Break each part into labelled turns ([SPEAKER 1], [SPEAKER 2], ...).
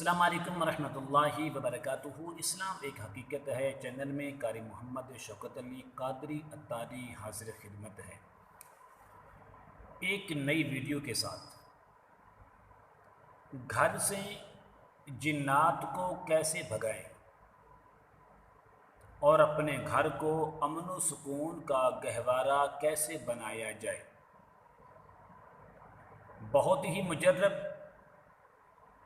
[SPEAKER 1] अस्सलाम वालेकुम रहमतुल्लाहि व बरकातुहू। इस्लाम एक हकीकत है चैनल में कारी मोहम्मद शौकत अली कादरी अत्तारी हाजिर खिदमत है एक नई वीडियो के साथ। घर से जिन्नात को कैसे भगाएं और अपने घर को अमन व सुकून का गहवारा कैसे बनाया जाए। बहुत ही मुजर्रब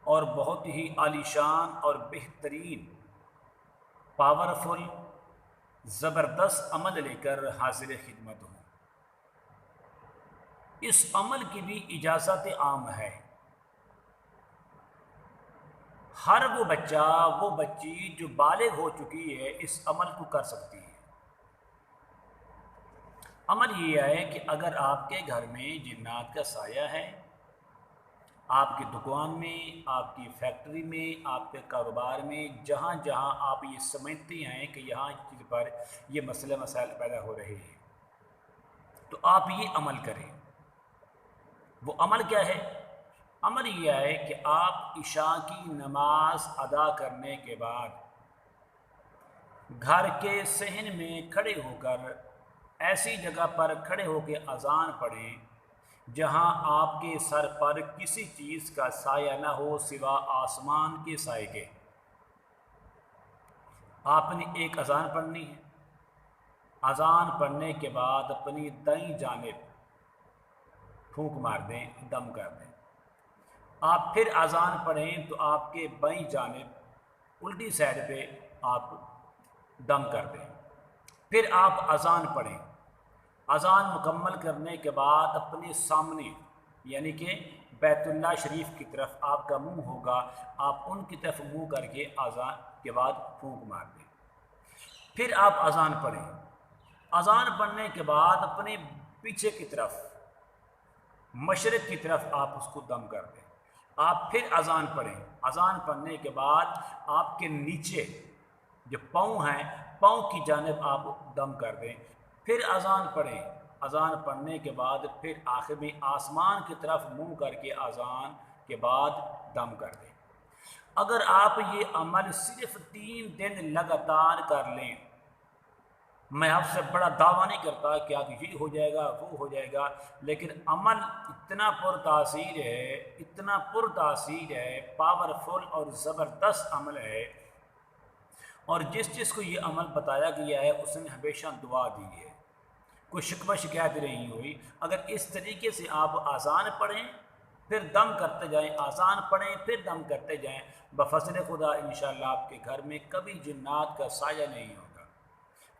[SPEAKER 1] और बहुत ही आलीशान और बेहतरीन पावरफुल ज़बरदस्त अमल लेकर हाजिर खिदमत हूँ। इस अमल की भी इजाज़त आम है। हर वो बच्चा वो बच्ची जो बालिग हो चुकी है इस अमल को कर सकती है। अमल ये है कि अगर आपके घर में जिन्नात का साया है, आपकी दुकान में, आपकी फैक्ट्री में, आपके कारोबार में, जहाँ जहाँ आप ये समझते हैं कि यहाँ चीज़ पर ये मसले मसाइल पैदा हो रहे हैं, तो आप ये अमल करें। वो अमल क्या है? अमल ये है कि आप इशा की नमाज अदा करने के बाद घर के सहन में खड़े होकर ऐसी जगह पर खड़े होकर अजान पढ़ें जहां आपके सर पर किसी चीज़ का साया न हो सिवा आसमान के साए के। आपने एक अजान पढ़नी है। अजान पढ़ने के बाद अपनी दाईं जानिब फूंक मार दें, दम कर दें। आप फिर अजान पढ़ें तो आपके बाईं जानिब उल्टी साइड पे आप दम कर दें। फिर आप अजान पढ़ें। अजान मुकम्मल करने के बाद अपने सामने यानी कि बैतुल्लाह शरीफ की तरफ आपका मुंह होगा, आप उनकी तरफ मुंह करके अजान के बाद फूंक मार दें। फिर आप अजान पढ़ें। अजान पढ़ने के बाद अपने पीछे की तरफ मशरिक़ की तरफ आप उसको दम कर दें। आप फिर अजान पढ़ें। अजान पढ़ने के बाद आपके नीचे जो पाँव हैं, पाँव की जानिब आप दम कर दें। फिर अजान पढ़ें। अजान पढ़ने के बाद फिर आखिर में आसमान की तरफ मुंह करके अजान के बाद दम कर दें। अगर आप ये अमल सिर्फ 3 दिन लगातार कर लें, मैं आपसे बड़ा दावा नहीं करता कि आप ये हो जाएगा वो हो जाएगा, लेकिन अमल इतना पुरतासीर है, इतना पुरतासीर है, पावरफुल और ज़बरदस्त अमल है। और जिस को ये अमल बताया गया है उसने हमेशा दुआ दी है, कोई शिकवा शिकायत नहीं हुई। अगर इस तरीके से आप आज़ान पढ़ें फिर दम करते जाएं, आज़ान पढ़ें फिर दम करते जाएं, बफज़ल खुदा इंशाअल्लाह आपके घर में कभी जिन्नात का साया नहीं होगा।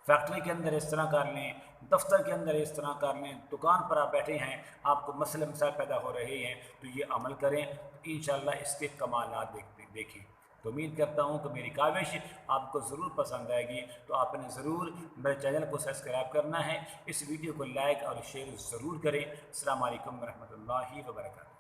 [SPEAKER 1] फैक्ट्री के अंदर इस तरह कर लें, दफ्तर के अंदर इस तरह कर लें, दुकान पर आप बैठे हैं, आपको मसले मसाइल पैदा हो रहे हैं, तो ये अमल करें, तो इंशाअल्लाह इसके कमालात देखें। तो उम्मीद करता हूँ कि मेरी काविश आपको ज़रूर पसंद आएगी। तो आपने ज़रूर मेरे चैनल को सब्सक्राइब करना है, इस वीडियो को लाइक और शेयर ज़रूर करें। अस्सलाम वालेकुम रहमतुल्लाहि व बरकातुहू।